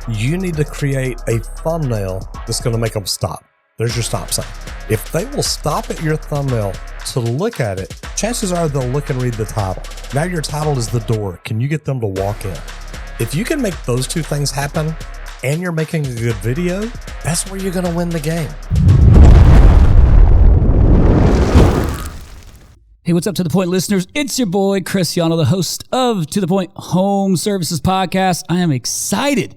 you need to create a thumbnail that's going to make them stop. There's your stop sign. If they will stop at your thumbnail to look at it, chances are they'll look and read the title. Now your title is the door. Can you get them to walk in? If you can make those two things happen and you're making a good video, that's where you're going to win the game. Hey, what's up, To The Point listeners? It's your boy, Chris Yano, the host of To The Point Home Services Podcast. I am excited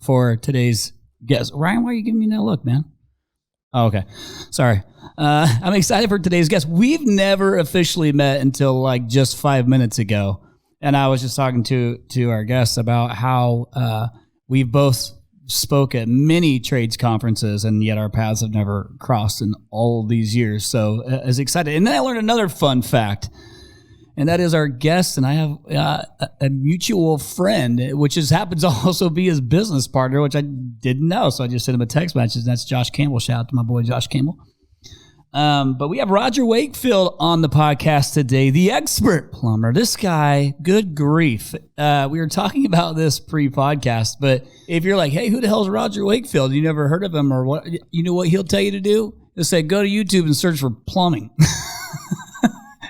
for today's guest. Ryan, why are you giving me that look, man? Oh, okay. Sorry. I'm excited for today's guest. We've never officially met until like just 5 minutes ago. And I was just talking to our guests about how we've both spoke at many trades conferences, and yet our paths have never crossed in all these years. So I was excited. And then I learned another fun fact, and that is our guest and I have a mutual friend, which happens to also be his business partner, which I didn't know. So I just sent him a text message, and that's Josh Campbell. Shout out to my boy, Josh Campbell. But we have Roger Wakefield on the podcast today, the expert plumber. This guy, good grief. We were talking about this pre-podcast, but if you're like, hey, who the hell is Roger Wakefield? You never heard of him or what? You know what he'll tell you to do? He'll say, go to YouTube and search for plumbing.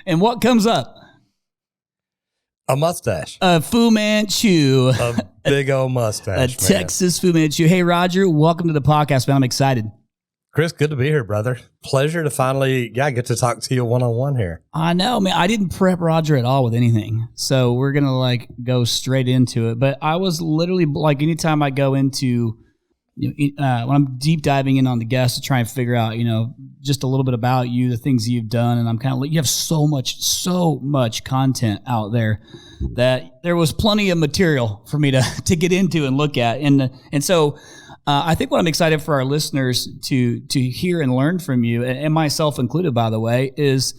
And what comes up? A mustache. A Fu Manchu. A big old mustache, A Texas Fu Manchu. Hey, Roger, welcome to the podcast, man. I'm excited. Chris, good to be here, brother. Pleasure to finally, get to talk to you one-on-one here. I know, man. I didn't prep Roger at all with anything. So we're going to go straight into it. But I was literally anytime I go into, when I'm deep diving in on the guests to try and figure out, just a little bit about you, the things you've done. And I'm kind of you have so much content out there that there was plenty of material for me to get into and look at. And so, I think what I'm excited for our listeners to hear and learn from you, and myself included, by the way, is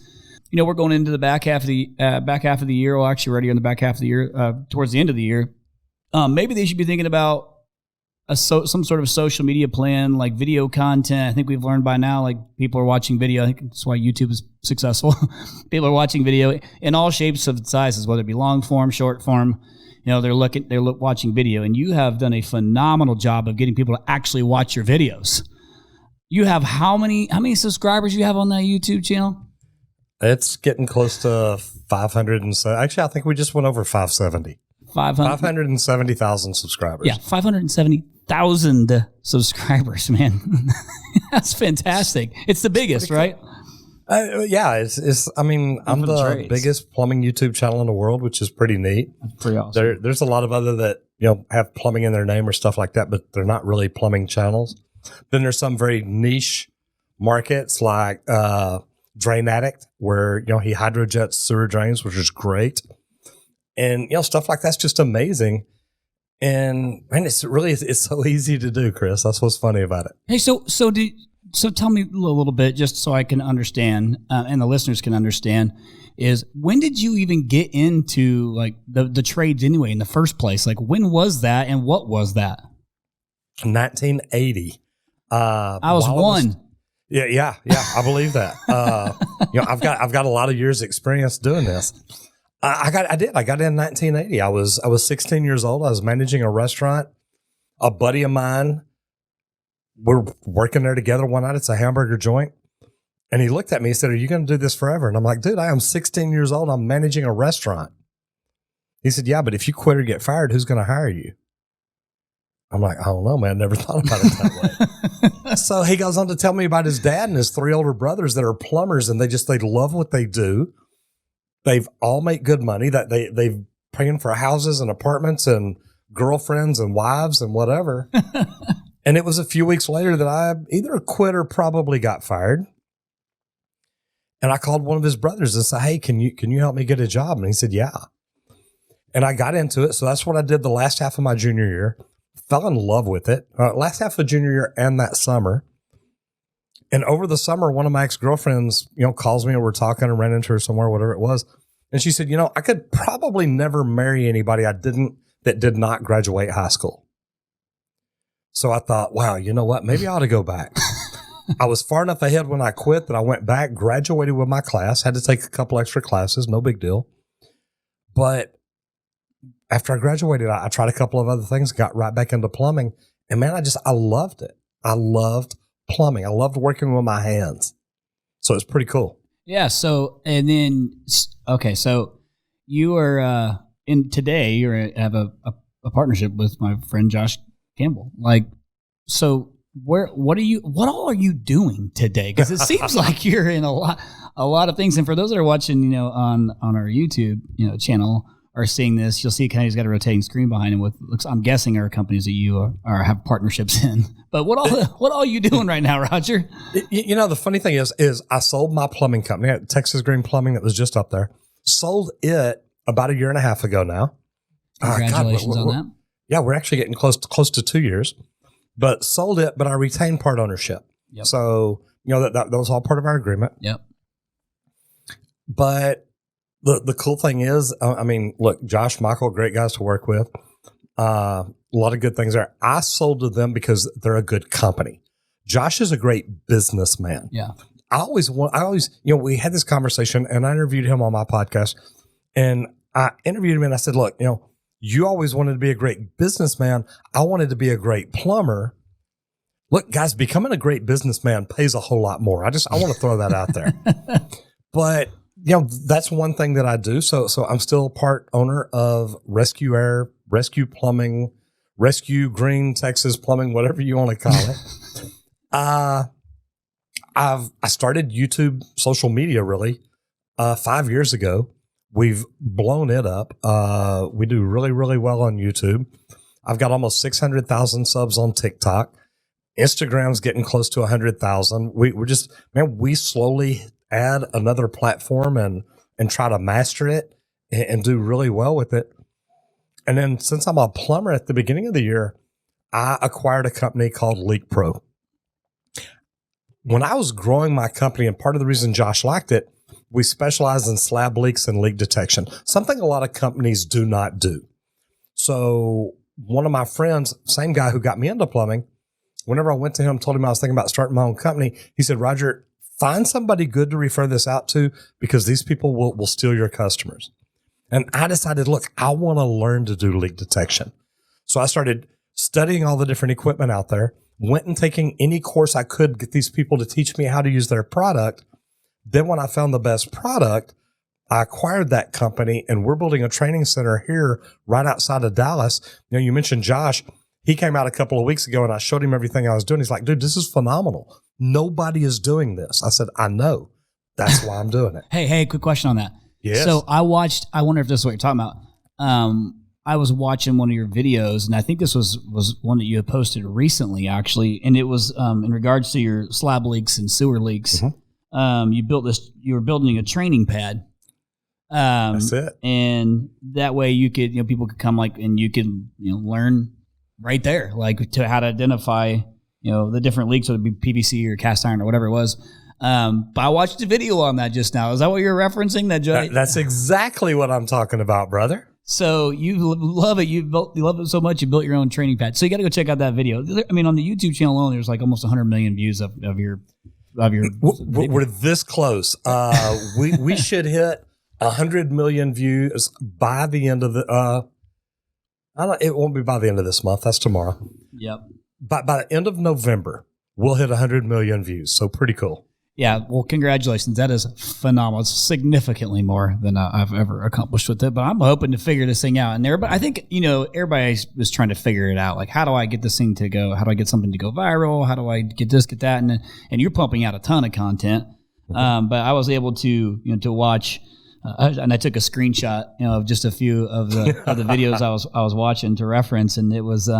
we're going into the back half of the year. Well, actually, already in the back half of the year, towards the end of the year. Maybe they should be thinking about some sort of social media plan, like video content. I think we've learned by now, people are watching video. I think that's why YouTube is successful. People are watching video in all shapes and sizes, whether it be long form, short form. They're watching video, and you have done a phenomenal job of getting people to actually watch your videos. You have how many subscribers you have on that YouTube channel? It's getting close to 500 and so. Actually, I think we just went over 570. 570,000 subscribers. Yeah, 570,000 subscribers, man. That's fantastic. It's the biggest, right? It's. I mean, I'm the biggest plumbing YouTube channel in the world, which is pretty neat. Pretty awesome. There's a lot of other that have plumbing in their name or stuff like that, but they're not really plumbing channels. Then there's some very niche markets like Drain Addict, where he hydrojets sewer drains, which is great, and stuff like that's just amazing. And man, it's so easy to do, Chris. That's what's funny about it. Hey, So tell me a little bit, just so I can understand, and the listeners can understand, is when did you even get into the trades anyway in the first place? When was that, and what was that? 1980. I was one. Yeah. I believe that. I've got a lot of years experience doing this. I got in 1980. I was 16 years old. I was managing a restaurant. A buddy of mine, we're working there together one night. It's a hamburger joint. And he looked at me and said, are you going to do this forever? And I'm like, dude, I am 16 years old. I'm managing a restaurant. He said, yeah, but if you quit or get fired, who's going to hire you? I'm like, I don't know, man. Never thought about it that way. So he goes on to tell me about his dad and his three older brothers that are plumbers, and they love what they do. They've all make good money. That they've paying for houses and apartments and girlfriends and wives and whatever. And it was a few weeks later that I either quit or probably got fired. And I called one of his brothers and said, hey, can you help me get a job? And he said, yeah. And I got into it. So that's what I did the last half of my junior year. Fell in love with it. Last half of junior year and that summer. And over the summer, one of my ex-girlfriends, calls me and we're talking and ran into her somewhere, whatever it was. And she said, I could probably never marry anybody that did not graduate high school. So I thought, wow, you know what? Maybe I ought to go back. I was far enough ahead when I quit that I went back, graduated with my class, had to take a couple extra classes, no big deal. But after I graduated, I tried a couple of other things, got right back into plumbing. And man, I loved it. I loved plumbing. I loved working with my hands. So it's pretty cool. Yeah. So, and then, okay. So you are, today you have a partnership with my friend Josh Campbell. Like, so what all are you doing today? Because it seems like you're in a lot of things. And for those that are watching, on our YouTube, channel are seeing this, you'll see kind of he's got a rotating screen behind him with looks. I'm guessing are companies that you have partnerships in. But what all are you doing right now, Roger? The funny thing is I sold my plumbing company, Texas Green Plumbing, that was just up there. Sold it about a year and a half ago now. Congratulations on that. Yeah, we're actually getting close to 2 years. But sold it, but I retained part ownership. Yep. So, that was all part of our agreement. Yep. But the cool thing is, look, Josh, Michael, great guys to work with. A lot of good things there. I sold to them because they're a good company. Josh is a great businessman. Yeah. We had this conversation and I interviewed him on my podcast, and I interviewed him and I said, look, you always wanted to be a great businessman. I wanted to be a great plumber. Look, guys, becoming a great businessman pays a whole lot more. I want to throw that out there. But, that's one thing that I do. So I'm still part owner of Rescue Air, Rescue Plumbing, Rescue Green Texas Plumbing, whatever you want to call it. I started YouTube social media really 5 years ago. We've blown it up. We do really, really well on YouTube. I've got almost 600,000 subs on TikTok. Instagram's getting close to 100,000. We slowly add another platform and try to master it and do really well with it. And then since I'm a plumber, at the beginning of the year, I acquired a company called Leak Pro. When I was growing my company, and part of the reason Josh liked it, we specialize in slab leaks and leak detection, something a lot of companies do not do. So one of my friends, same guy who got me into plumbing, whenever I went to him, told him I was thinking about starting my own company, he said, Roger, find somebody good to refer this out to, because these people will steal your customers. And I decided, look, I want to learn to do leak detection. So I started studying all the different equipment out there, went and taking any course I could, get these people to teach me how to use their product. Then when I found the best product, I acquired that company, and we're building a training center here right outside of Dallas. You mentioned Josh. He came out a couple of weeks ago and I showed him everything I was doing. He's like, dude, this is phenomenal. Nobody is doing this. I said, I know. That's why I'm doing it. Hey, quick question on that. Yes. So I wonder if this is what you're talking about. I was watching one of your videos, and I think this was one that you had posted recently, actually. And it was in regards to your slab leaks and sewer leaks. Mm-hmm. You were building a training pad. That's it. And that way you could, people could come and you could, learn right there, to how to identify, the different leaks, whether it be PVC or cast iron or whatever it was. But I watched a video on that just now. Is that what you're referencing? That's exactly what I'm talking about, brother. So you love it. You love it so much you built your own training pad. So you got to go check out that video. I mean, on the YouTube channel alone, there's almost 100 million views of your. We're this close. We should hit 100 million views by the end of the. It won't be by the end of this month. That's tomorrow. Yep. By the end of November, we'll hit 100 million views. So pretty cool. Yeah, well, congratulations. That is phenomenal. It's significantly more than I've ever accomplished with it. But I'm hoping to figure this thing out. And I think, everybody is trying to figure it out. How do I get this thing to go? How do I get something to go viral? How do I get this, get that? And you're pumping out a ton of content. Mm-hmm. But I was able to watch, and I took a screenshot, of just a few of the videos I was watching to reference, and it was.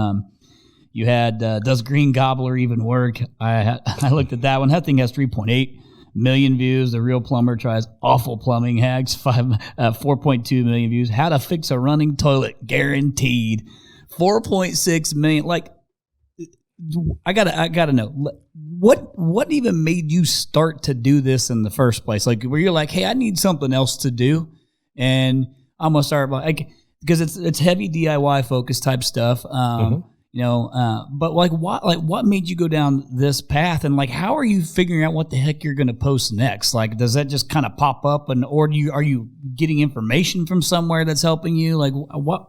You had Does Green Gobbler Even Work? I looked at that one. That thing has 3.8 million views. The Real Plumber Tries Awful Plumbing Hacks, 4.2 million views. How to Fix a Running Toilet Guaranteed, 4.6 million. I gotta know what even made you start to do this in the first place? Where you're like, hey, I need something else to do, and I'm gonna start because it's heavy DIY focused type stuff. But what made you go down this path, and like, how are you figuring out what the heck you're going to post next? Like, does that just kind of pop up, or are you getting information from somewhere that's helping you? Like,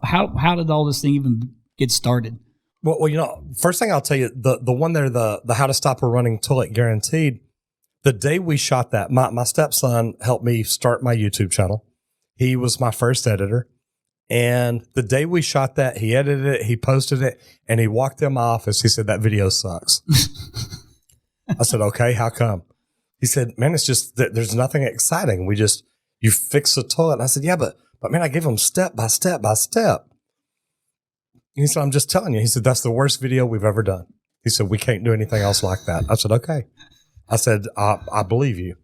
how did all this thing even get started? Well, first thing I'll tell you, the one there, the how to stop a running toilet guaranteed. The day we shot that, my stepson helped me start my YouTube channel. He was my first editor. And the day we shot that, he edited it, he posted it, and he walked in my office. He said, that video sucks. I said, okay, how come? He said, man, it's just that there's nothing exciting. You fix the toilet. And I said, yeah, but man, I gave him step by step by step. And he said, I'm just telling you. He said, that's the worst video we've ever done. He said, we can't do anything else like that. I said, okay. I said, I believe you.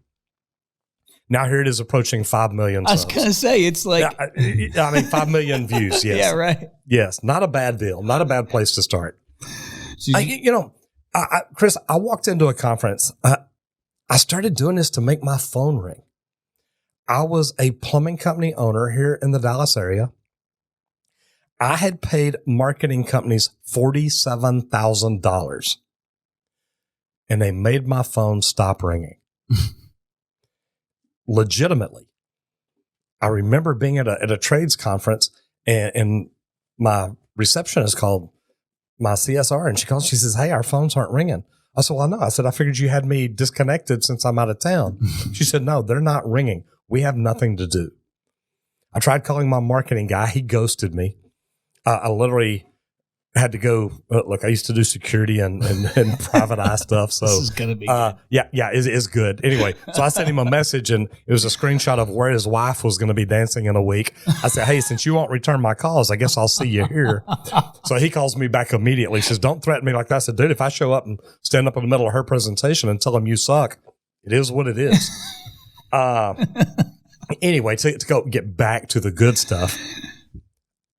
Now here it is approaching 5 million subs. I was going to say, it's like... 5 million views, yes. Yeah, right. Yes, not a bad deal. Not a bad place to start. Chris, I walked into a conference. I started doing this to make my phone ring. I was a plumbing company owner here in the Dallas area. I had paid marketing companies $47,000. And they made my phone stop ringing. Legitimately. I remember being at a trades conference, and my receptionist called my CSR, and she says, hey, our phones aren't ringing. I said, well, I know. I said, I figured you had me disconnected since I'm out of town. She said, no, they're not ringing. We have nothing to do. I tried calling my marketing guy. He ghosted me. I literally had to go. Look, I used to do security and private eye stuff. So this is gonna be good. It's good. Anyway, so I sent him a message, and it was a screenshot of where his wife was going to be dancing in a week. I said, hey, since you won't return my calls, I guess I'll see you here. So he calls me back immediately. He says, don't threaten me like that. I said, dude, if I show up and stand up in the middle of her presentation and tell him you suck, it is what it is. Anyway, to go get back to the good stuff.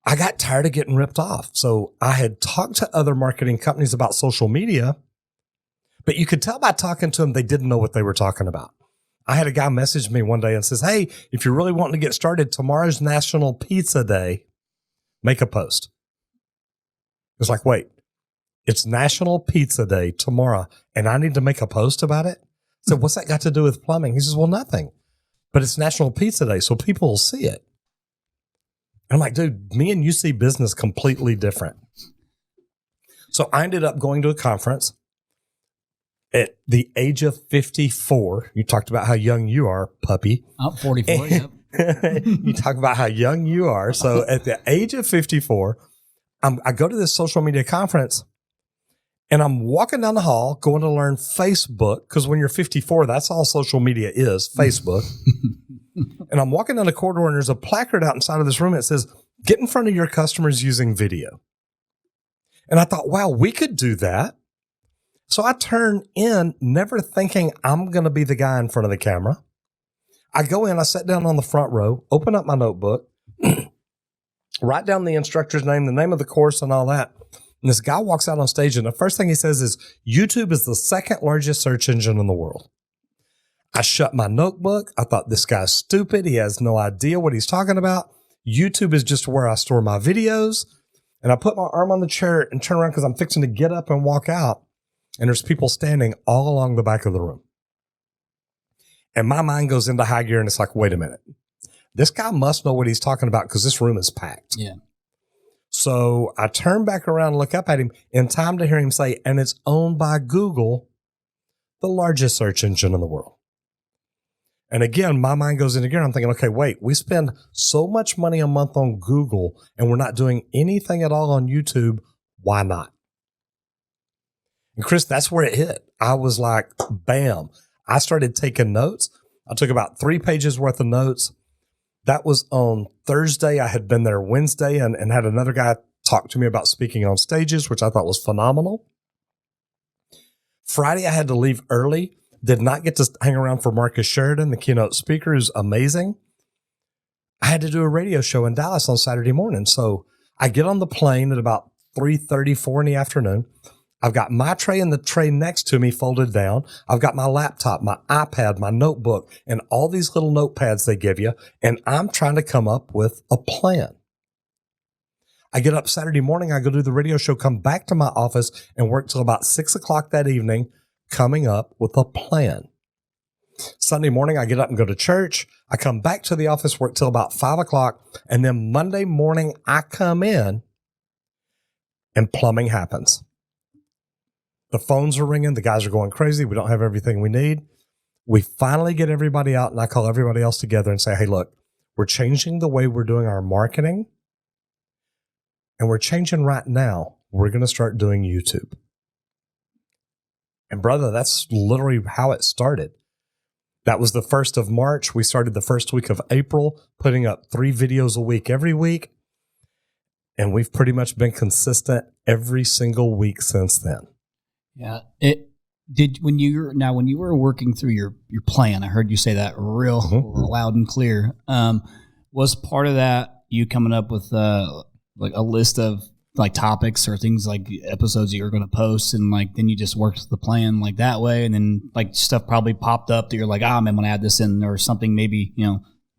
I got tired of getting ripped off. So I had talked to other marketing companies about social media, but you could tell by talking to them, they didn't know what they were talking about. I had a guy message me one day and says, hey, if you're really wanting to get started, tomorrow's National Pizza Day, make a post. It's like, wait, it's National Pizza Day tomorrow, and I need to make a post about it? So what's that got to do with plumbing? He says, well, nothing, but it's National Pizza Day, so people will see it. I'm like, dude, me and you see business completely different. So I ended up going to a conference at the age of 54. You talked about how young you are, puppy. I'm 44, yep. You talk about how young you are. So at the age of 54, I go to this social media conference, and I'm walking down the hall going to learn Facebook, because when you're 54, that's all social media is, Facebook. And I'm walking down the corridor, and there's a placard out inside of this room that says, get in front of your customers using video. And I thought, wow, we could do that. So I turned in, never thinking I'm going to be the guy in front of the camera. I go in, I sat down on the front row, open up my notebook, write down the instructor's name, the name of the course, and all that. And this guy walks out on stage, and the first thing he says is, YouTube is the second largest search engine in the world. I shut my notebook. I thought, this guy's stupid. He has no idea what he's talking about. YouTube is just where I store my videos. And I put my arm on the chair and turn around because I'm fixing to get up and walk out. And there's people standing all along the back of the room. And my mind goes into high gear, and it's like, wait a minute. This guy must know what he's talking about, because this room is packed. Yeah. So I turn back around and look up at him in time to hear him say, and it's owned by Google, the largest search engine in the world. And again, my mind goes into gear. I'm thinking, okay, wait, we spend so much money a month on Google, and we're not doing anything at all on YouTube. Why not? And Chris, that's where it hit. I was like, bam. I started taking notes. I took about 3 pages worth of notes. That was on Thursday. I had been there Wednesday and had another guy talk to me about speaking on stages, which I thought was phenomenal. Friday, I had to leave early. Did not get to hang around for Marcus Sheridan, the keynote speaker, who's amazing. I had to do a radio show in Dallas on Saturday morning. So I get on the plane at about 3:34 in the afternoon. I've got my tray and the tray next to me folded down. I've got my laptop, my iPad, my notebook, and all these little notepads they give you. And I'm trying to come up with a plan. I get up Saturday morning, I go do the radio show, come back to my office and work till about 6 o'clock that evening, coming up with a plan. Sunday morning, I get up and go to church. I come back to the office, work till about 5 o'clock. And then Monday morning, I come in and plumbing happens. The phones are ringing. The guys are going crazy. We don't have everything we need. We finally get everybody out, and I call everybody else together and say, hey, look, we're changing the way we're doing our marketing, and we're changing right now. We're going to start doing YouTube. And brother, that's literally how it started. That was the 1st of March. We started the first week of April, putting up 3 videos a week every week. And we've pretty much been consistent every single week since then. Yeah. When you were working through your plan, I heard you say that real loud and clear. Was part of that you coming up with like a list of like topics or things like episodes that you're going to post, and like then you just worked the plan like that way, and then like stuff probably popped up that you're like, I'm going to add this in, or something maybe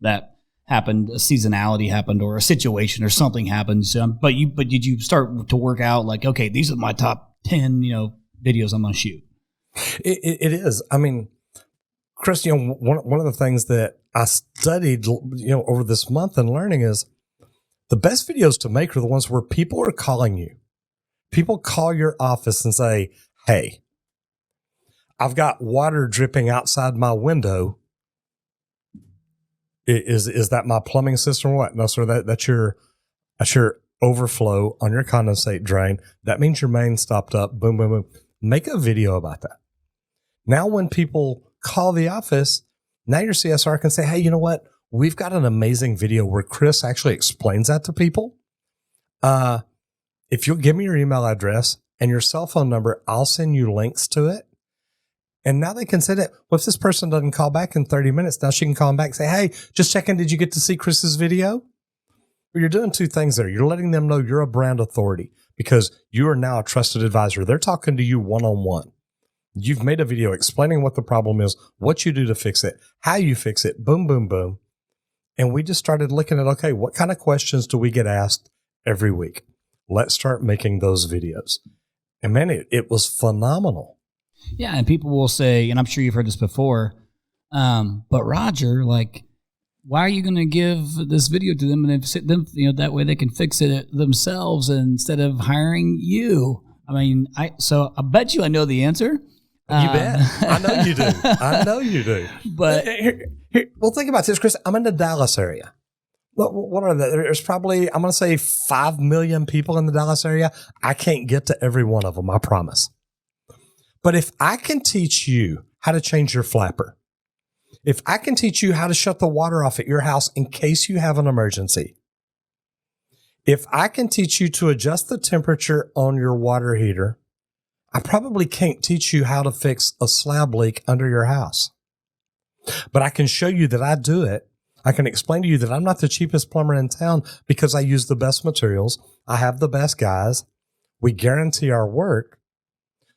that happened, a seasonality happened, or a situation or something happened. So, but did you start to work out like, okay, these are my top 10 videos I'm going to shoot? It is. I mean, Chris, one of the things that I studied, over this month and learning is the best videos to make are the ones where people are calling you. People call your office and say, hey, I've got water dripping outside my window. Is that my plumbing system or what? No, sir, that's your overflow on your condensate drain. That means your main stopped up. Boom, boom, boom. Make a video about that. Now when people call the office, now your CSR can say, hey, you know what? We've got an amazing video where Chris actually explains that to people. If you'll give me your email address and your cell phone number, I'll send you links to it. And now they can say that, well, if this person doesn't call back in 30 minutes, now she can call them back and say, hey, just checking, did you get to see Chris's video? Well, you're doing 2 things there. You're letting them know you're a brand authority because you are now a trusted advisor. They're talking to you one-on-one. You've made a video explaining what the problem is, what you do to fix it, how you fix it, boom, boom, boom. And we just started looking at, okay, what kind of questions do we get asked every week? Let's start making those videos. And man, it was phenomenal. Yeah, and people will say, and I'm sure you've heard this before, but Roger, like, why are you going to give this video to them and sit them, that way they can fix it themselves instead of hiring you? I mean, I bet you I know the answer. You bet. I know you do. I know you do. But here, well, think about this, Chris. I'm in the Dallas area. What are there? There's probably, I'm going to say 5 million people in the Dallas area. I can't get to every one of them, I promise. But if I can teach you how to change your flapper, if I can teach you how to shut the water off at your house in case you have an emergency, if I can teach you to adjust the temperature on your water heater, I probably can't teach you how to fix a slab leak under your house. But I can show you that I do it. I can explain to you that I'm not the cheapest plumber in town because I use the best materials. I have the best guys. We guarantee our work.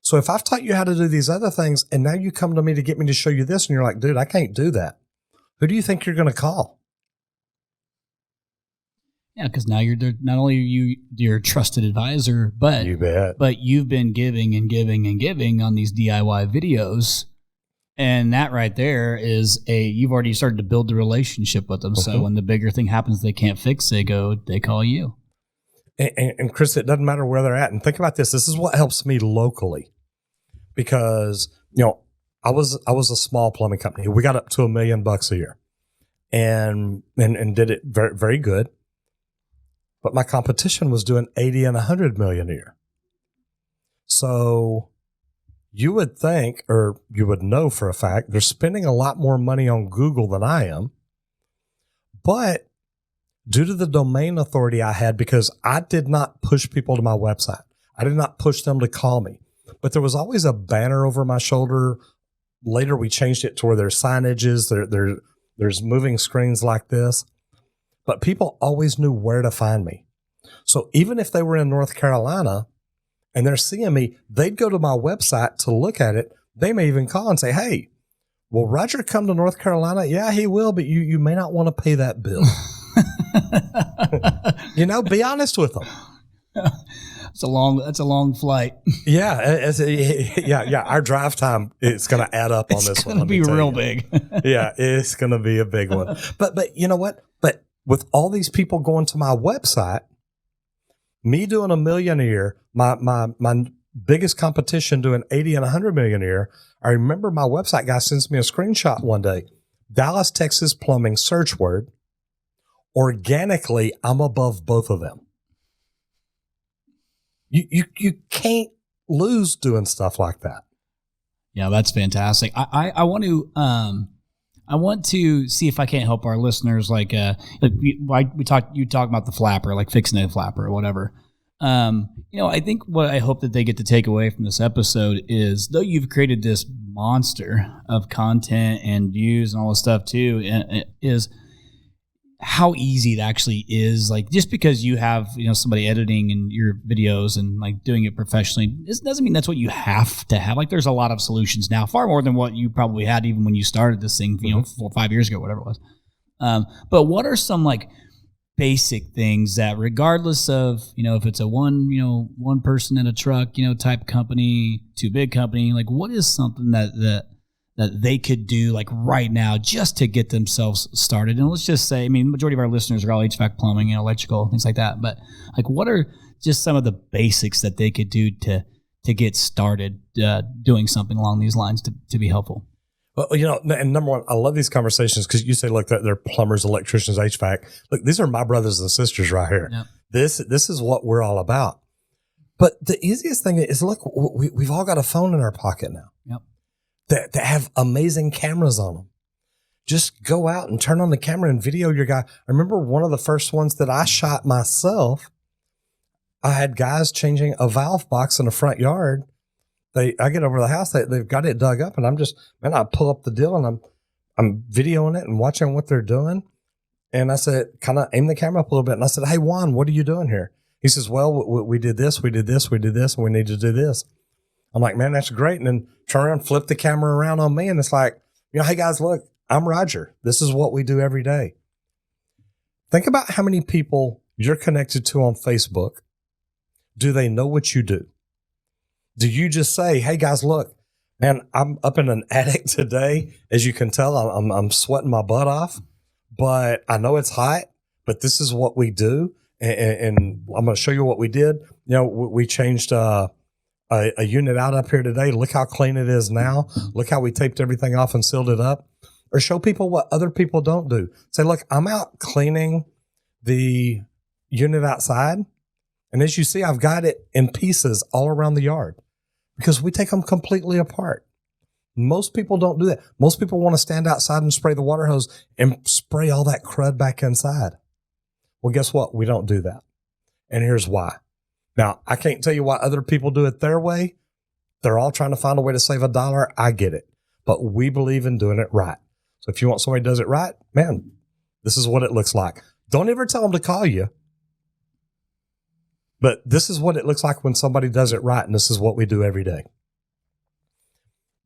So if I've taught you how to do these other things and now you come to me to get me to show you this and you're like, dude, I can't do that. Who do you think you're going to call? Yeah, because now you're not only you're a trusted advisor, but you bet. But you've been giving and giving and giving on these DIY videos, and that right there is you've already started to build the relationship with them. Mm-hmm. So when the bigger thing happens, they can't fix. They call you. And Chris, it doesn't matter where they're at. And think about this. This is what helps me locally, because I was a small plumbing company. We got up to $1 million a year, and did it very, very good. But my competition was doing 80 and 100 million a year. So you would think, or you would know for a fact, they're spending a lot more money on Google than I am. But due to the domain authority I had, because I did not push people to my website, I did not push them to call me, but there was always a banner over my shoulder. Later, we changed it to where there's signages, there's moving screens like this. But people always knew where to find me. So even if they were in North Carolina and they're seeing me, they'd go to my website to look at it. They may even call and say, hey, will Roger come to North Carolina? Yeah, he will, but you may not want to pay that bill. Be honest with them. That's a long flight. Yeah, yeah. Our drive time is going to add up on this one. It's going to be real big. Yeah, it's going to be a big one. But you know what? But with all these people going to my website, me doing $1 million a year, my biggest competition doing 80 and 100 million a year. I remember my website guy sends me a screenshot one day. Dallas, Texas plumbing search word. Organically, I'm above both of them. You can't lose doing stuff like that. Yeah, that's fantastic. I want to see if I can't help our listeners. You talk about the flapper, like fixing a flapper or whatever. I think what I hope that they get to take away from this episode is, though you've created this monster of content and views and all this stuff too, is how easy it actually is. Like, just because you have, somebody editing and your videos and like doing it professionally, this doesn't mean that's what you have to have. Like, there's a lot of solutions now, far more than what you probably had even when you started this thing, 4 or 5 years ago, whatever it was. But what are some like basic things that, regardless of, if it's a one person in a truck, type company, too big company, like what is something that they could do like right now just to get themselves started? And let's just say, majority of our listeners are all HVAC, plumbing, electrical, things like that. But like, what are just some of the basics that they could do to get started doing something along these lines to be helpful? Well, and number one, I love these conversations because you say, look, they're plumbers, electricians, HVAC. Look, these are my brothers and sisters right here. Yep. This is what we're all about. But the easiest thing is, look, we've all got a phone in our pocket now. Yep. That have amazing cameras on them. Just go out and turn on the camera and video your guy. I remember one of the first ones that I shot myself. I had guys changing a valve box in the front yard. I get over to the house, they've got it dug up, and I pull up the deal and I'm videoing it and watching what they're doing. And I said, kind of aim the camera up a little bit. And I said, hey, Juan, what are you doing here? He says, well, we did this, and we need to do this. I'm like, man, that's great. And then turn around, flip the camera around on me. And it's like, hey guys, look, I'm Roger. This is what we do every day. Think about how many people you're connected to on Facebook. Do they know what you do? Do you just say, hey guys, look, man, I'm up in an attic today. As you can tell, I'm sweating my butt off, but I know it's hot, but this is what we do. And I'm going to show you what we did. We changed, a unit out up here today. Look how clean it is now. Look how we taped everything off and sealed it up. Or show people what other people don't do. Say, look, I'm out cleaning the unit outside. And as you see, I've got it in pieces all around the yard because we take them completely apart. Most people don't do that. Most people want to stand outside and spray the water hose and spray all that crud back inside. Well, guess what? We don't do that. And here's why. Now, I can't tell you why other people do it their way. They're all trying to find a way to save $1. I get it. But we believe in doing it right. So if you want somebody who does it right, man, this is what it looks like. Don't ever tell them to call you. But this is what it looks like when somebody does it right, and this is what we do every day.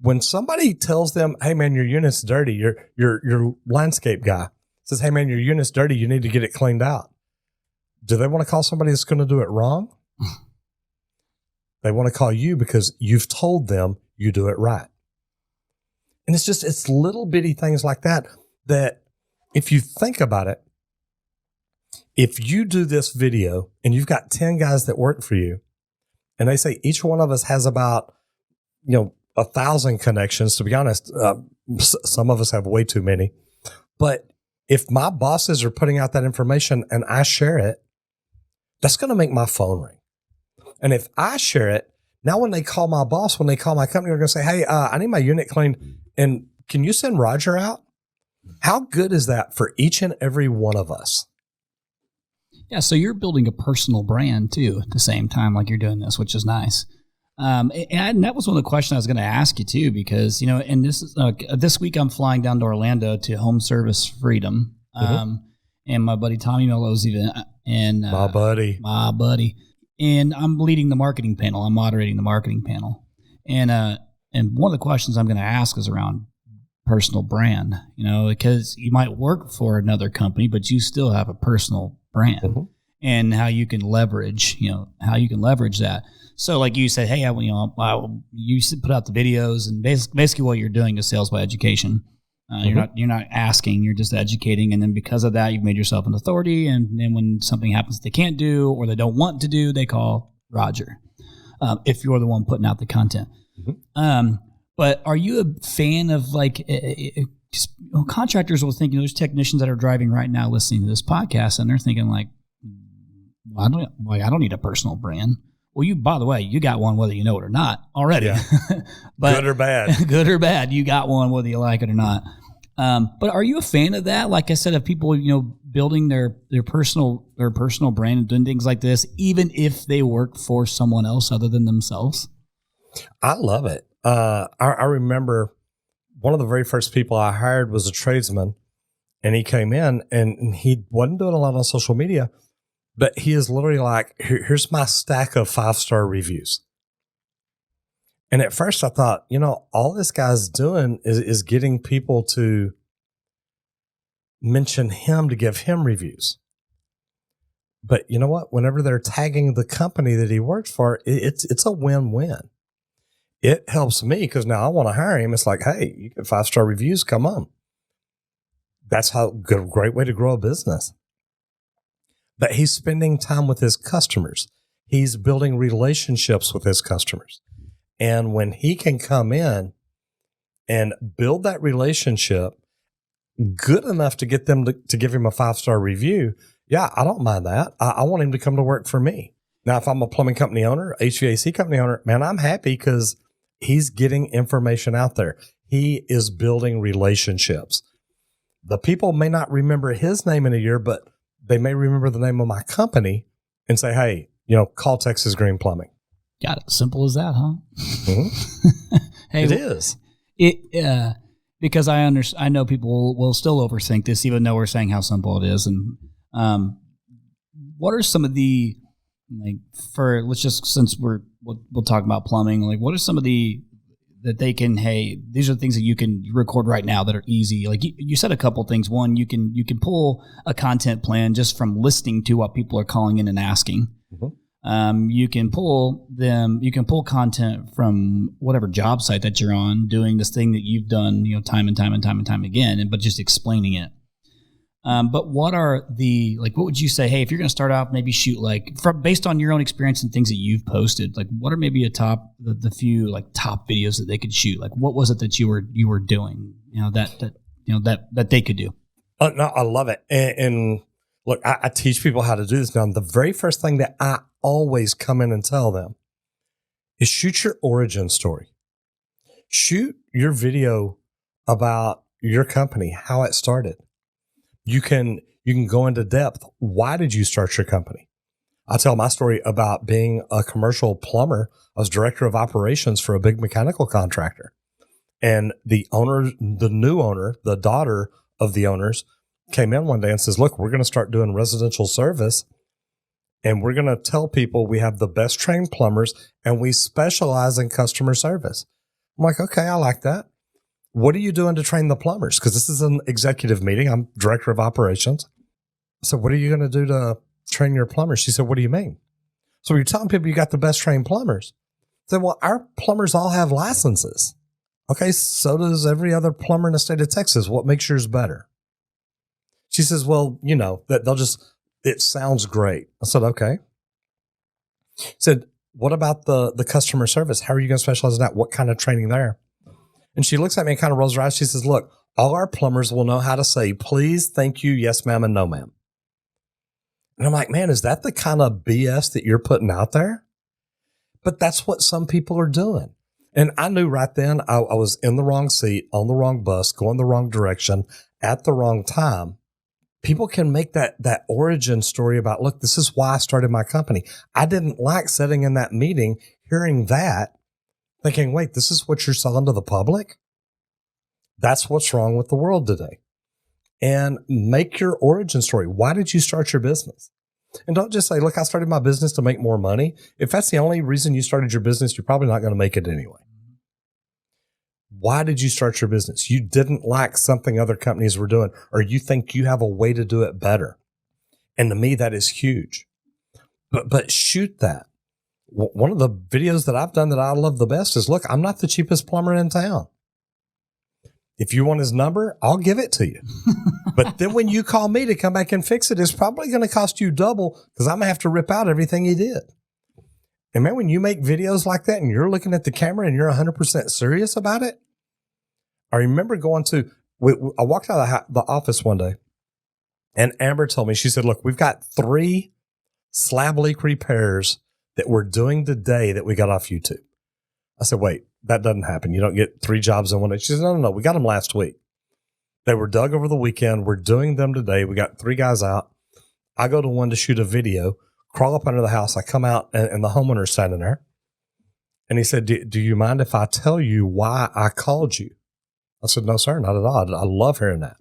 When somebody tells them, hey, man, your unit's dirty, your landscape guy says, hey, man, your unit's dirty, you need to get it cleaned out. Do they want to call somebody that's going to do it wrong? They want to call you because you've told them you do it right. And it's little bitty things like that if you think about it, if you do this video and you've got 10 guys that work for you and they say each one of us has about, 1,000 connections, to be honest, some of us have way too many. But if my bosses are putting out that information and I share it, that's going to make my phone ring. And if I share it, now when they call my boss, when they call my company, they're going to say, hey, I need my unit cleaned. And can you send Roger out? How good is that for each and every one of us? Yeah, so you're building a personal brand too at the same time, like you're doing this, which is nice. And that was one of the questions I was going to ask you too, because and this week I'm flying down to Orlando to Home Service Freedom, and my buddy Tommy Mello's even, and my buddy, and I'm leading the marketing panel. I'm moderating the marketing panel, and one of the questions I'm going to ask is around personal brand, because you might work for another company, but you still have a personal brand. Mm-hmm. And how you can leverage, that. So like you said, hey, you put out the videos, and basically what you're doing is sales by education. You're not asking, you're just educating. And then because of that, you've made yourself an authority. And then when something happens that they can't do or they don't want to do, they call Roger, if you're the one putting out the content. Mm-hmm. But are you a fan of contractors will think, there's technicians that are driving right now listening to this podcast, and they're thinking like, I don't need a personal brand. Well, by the way, you got one whether you know it or not already. Yeah. But good or bad. Good or bad, you got one whether you like it or not. But are you a fan of that? Like I said, of people, building their personal brand and doing things like this, even if they work for someone else other than themselves? I love it. I remember one of the very first people I hired was a tradesman, and he came in and he wasn't doing a lot on social media. But he is literally like, here's my stack of 5-star reviews. And at first I thought, all this guy's doing is getting people to mention him to give him reviews. But you know what? Whenever they're tagging the company that he works for, it's a win-win. It helps me because now I want to hire him. It's like, hey, you get 5-star reviews, come on. That's a great way to grow a business. But he's spending time with his customers. He's building relationships with his customers. And when he can come in and build that relationship good enough to get them to give him a 5-star review, yeah, I don't mind that. I want him to come to work for me. Now, if I'm a plumbing company owner, HVAC company owner, man, I'm happy because he's getting information out there. He is building relationships. The people may not remember his name in a year, but they may remember the name of my company and say, hey, call Texas Green Plumbing. Got it. Simple as that, huh? Mm-hmm. Hey, it is. Because I know people will still overthink this, even though we're saying how simple it is. And what are some of the, since we'll talk about plumbing, what are some of that they can, hey, these are things that you can record right now that are easy. Like you said a couple things. One, you can pull a content plan just from listening to what people are calling in and asking. Mm-hmm. You can pull content from whatever job site that you're on, doing this thing that you've done, time and time again, but just explaining it. But what are what would you say, hey, if you're going to start off, maybe shoot based on your own experience and things that you've posted, what are maybe the few top videos that they could shoot? What was it that you were doing, that they could do? Oh, no, I love it. And look, I teach people how to do this now. And the very first thing that I always come in and tell them is shoot your origin story. Shoot your video about your company, how it started. You can go into depth. Why did you start your company? I tell my story about being a commercial plumber. I was director of operations for a big mechanical contractor. And the new owner, the daughter of the owners, came in one day and says, look, we're going to start doing residential service. And we're going to tell people we have the best trained plumbers and we specialize in customer service. I'm like, okay, I like that. What are you doing to train the plumbers? Because this is an executive meeting. I'm director of operations. So what are you going to do to train your plumbers? She said, what do you mean? So you're telling people you got the best trained plumbers. I said, well, our plumbers all have licenses. Okay, so does every other plumber in the state of Texas. What makes yours better? She says, well, that it sounds great. I said, okay. She said, what about the customer service? How are you going to specialize in that? What kind of training there? And she looks at me and kind of rolls her eyes. She says, look, all our plumbers will know how to say, please, thank you, yes, ma'am, and no, ma'am. And I'm like, man, is that the kind of BS that you're putting out there? But that's what some people are doing. And I knew right then I was in the wrong seat, on the wrong bus, going the wrong direction at the wrong time. People can make that origin story about, look, this is why I started my company. I didn't like sitting in that meeting, hearing that, thinking, wait, this is what you're selling to the public? That's what's wrong with the world today. And make your origin story. Why did you start your business? And don't just say, look, I started my business to make more money. If that's the only reason you started your business, you're probably not going to make it anyway. Why did you start your business? You didn't like something other companies were doing, or you think you have a way to do it better. And to me, that is huge. But shoot that. One of the videos that I've done that I love the best is, look, I'm not the cheapest plumber in town. If you want his number, I'll give it to you. But then when you call me to come back and fix it, it's probably going to cost you double because I'm going to have to rip out everything he did. And man, when you make videos like that and you're looking at the camera and you're 100% serious about it, I remember going to, I walked out of the office one day and Amber told me, she said, look, we've got 3 slab leak repairs that we're doing today that we got off YouTube. I said, wait, that doesn't happen. You don't get 3 jobs in one day. She said, no, we got them last week. They were dug over the weekend. We're doing them today. We got 3 guys out. I go to one to shoot a video, crawl up under the house. I come out and the homeowner's standing there. And he said, do you mind if I tell you why I called you? I said, no, sir, not at all. I love hearing that.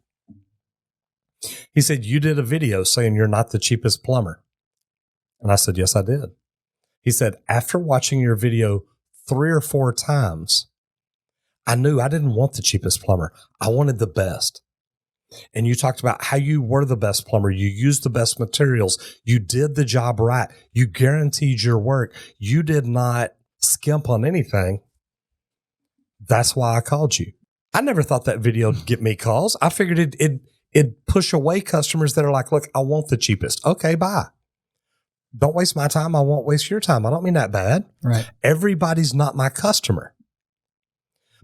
He said, you did a video saying you're not the cheapest plumber. And I said, yes, I did. He said, after watching your video 3 or 4 times, I knew I didn't want the cheapest plumber. I wanted the best. And you talked about how you were the best plumber. You used the best materials. You did the job right. You guaranteed your work. You did not skimp on anything. That's why I called you. I never thought that video would get me calls. I figured it'd push away customers that are like, look, I want the cheapest. Okay, bye. Don't waste my time. I won't waste your time. I don't mean that bad. Right. Everybody's not my customer.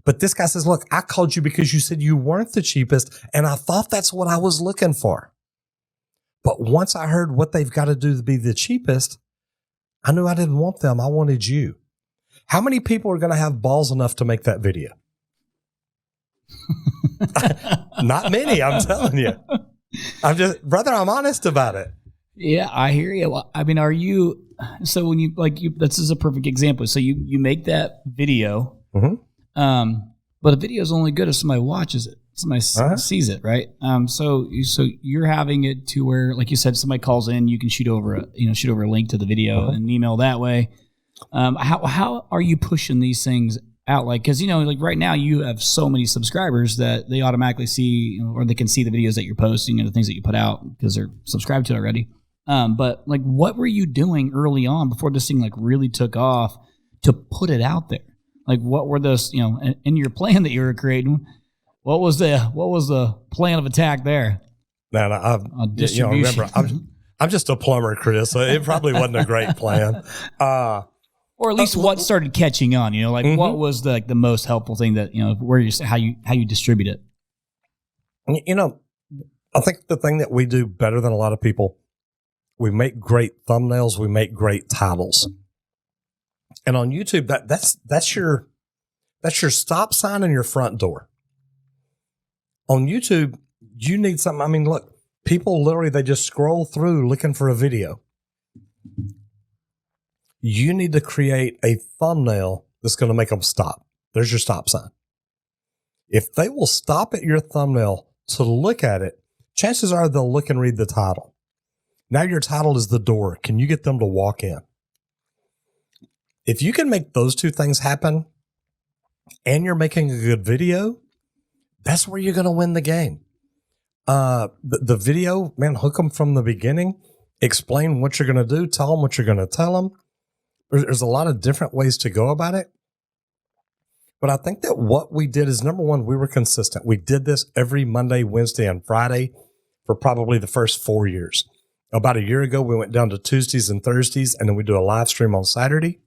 But this guy says, look, I called you because you said you weren't the cheapest, and I thought that's what I was looking for. But once I heard what they've got to do to be the cheapest, I knew I didn't want them. I wanted you. How many people are going to have balls enough to make that video? Not many, I'm telling you. I'm honest about it. Yeah, I hear you. Well, I mean, are you, so when you, this is a perfect example. So you make that video, but a video is only good if somebody watches it, somebody sees it, right? So you're having it to where, like you said, somebody calls in, you can shoot over a link to the video and email that way. How are you pushing these things out? Like, cause right now you have so many subscribers that they automatically see, or they can see the videos that you're posting and the things that you put out because they're subscribed to it already. But like, what were you doing early on before this thing really took off to put it out there? Like, what were those, in your plan that you were creating? What was the plan of attack there? Man, remember, I'm just a plumber, Chris. So it probably wasn't a great plan. Or at least what started catching on, what was the most helpful thing that, where how you distribute it? I think the thing that we do better than a lot of people, we make great thumbnails. We make great titles. And on YouTube, that's your stop sign and your front door. On YouTube, you need something. I mean, look, people literally, they just scroll through looking for a video. You need to create a thumbnail that's going to make them stop. There's your stop sign. If they will stop at your thumbnail to look at it, chances are they'll look and read the title. Now your title is the door. Can you get them to walk in? If you can make those 2 things happen and you're making a good video, that's where you're going to win the game. The video, man, hook them from the beginning, explain what you're going to do, tell them what you're going to tell them. There's a lot of different ways to go about it. But I think that what we did is, number one, we were consistent. We did this every Monday, Wednesday, and Friday for probably the first 4 years. About a year ago, we went down to Tuesdays and Thursdays, and then we do a live stream on Saturday.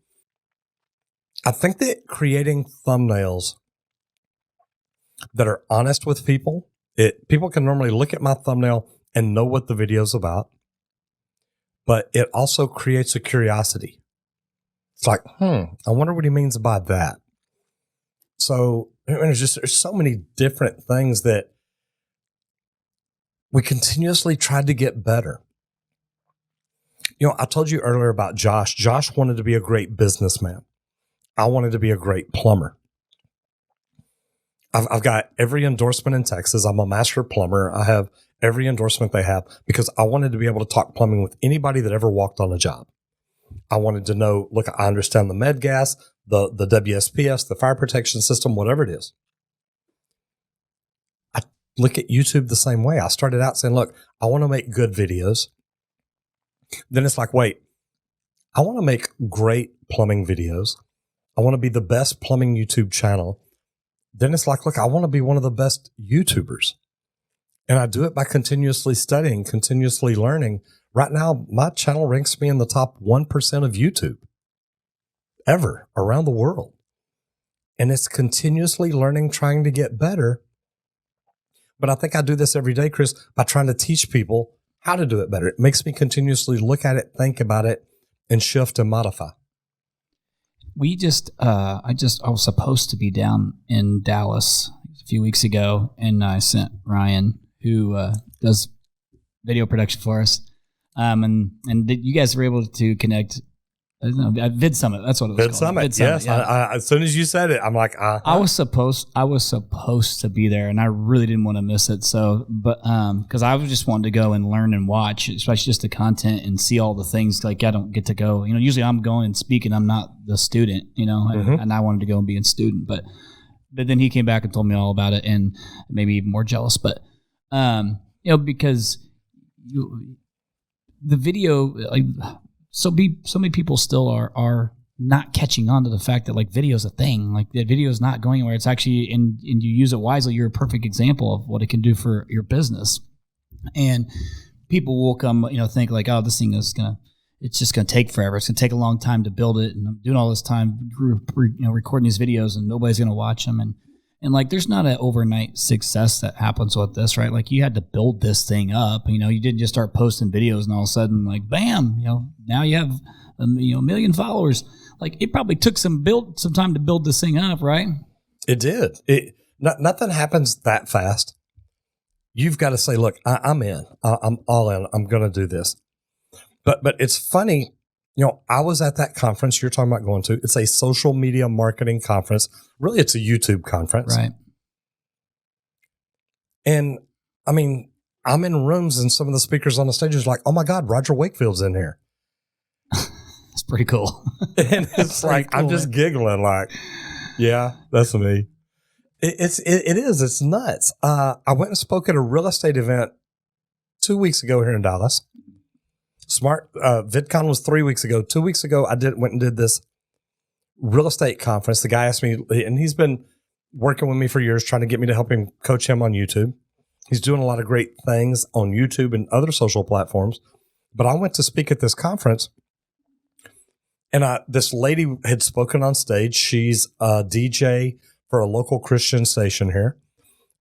I think that creating thumbnails that are honest with people, people can normally look at my thumbnail and know what the video's about, but it also creates a curiosity. It's like, I wonder what he means by that. So there's so many different things that we continuously tried to get better. I told you earlier about Josh. Josh wanted to be a great businessman. I wanted to be a great plumber. I've got every endorsement in Texas. I'm a master plumber. I have every endorsement they have because I wanted to be able to talk plumbing with anybody that ever walked on a job. I wanted to know, look, I understand the med gas, the WSPS, the fire protection system, whatever it is. look at YouTube the same way. I started out saying, look, I want to make good videos. Then it's like, wait, I want to make great plumbing videos. I want to be the best plumbing YouTube channel. Then it's like, look, I want to be one of the best YouTubers. And I do it by continuously studying, continuously learning. Right now, my channel ranks me in the top 1% of YouTube ever around the world. And it's continuously learning, trying to get better. But I think I do this every day, Chris, by trying to teach people how to do it better. It makes me continuously look at it, think about it, and shift and modify. I was supposed to be down in Dallas a few weeks ago, and I sent Ryan, who does video production for us, and you guys were able to connect. Vid Summit. That's what it was Vid called. Summit. Vid Summit, yes. Yeah. I, as soon as you said it, I'm like, I was supposed to be there, and I really didn't want to miss it. So, but because I was just wanting to go and learn and watch, especially just the content and see all the things. Like I don't get to go. Usually I'm going and speaking. I'm not the student. And I wanted to go and be a student, but then he came back and told me all about it, and maybe even more jealous. But because the video like. So many people still are not catching on to the fact that like video is a thing. Like the video is not going anywhere. It's actually, and you use it wisely. You're a perfect example of what it can do for your business. And people will come, think like, oh, this thing is it's just gonna take forever. It's gonna take a long time to build it, and I'm doing all this time, recording these videos, and nobody's gonna watch them. And like, there's not an overnight success that happens with this, right? Like, you had to build this thing up. You didn't just start posting videos and all of a sudden, like, bam, now you have a million followers. Like, it probably took some time to build this thing up, right? It did. Nothing happens that fast. You've got to say, look, I'm in. I'm all in. I'm going to do this. But it's funny. I was at that conference you're talking about going to. It's a social media marketing conference. Really, it's a YouTube conference. Right. And, I mean, I'm in rooms and some of the speakers on the stage is like, oh, my God, Roger Wakefield's in here. It's pretty cool. And it's like, cool, I'm just giggling like, yeah, that's me. It is. It's nuts. I went and spoke at a real estate event 2 weeks ago here in Dallas. VidCon was 3 weeks ago. 2 weeks ago, I went and did this real estate conference. The guy asked me, and he's been working with me for years, trying to get me to help him coach him on YouTube. He's doing a lot of great things on YouTube and other social platforms. But I went to speak at this conference, and this lady had spoken on stage. She's a DJ for a local Christian station here.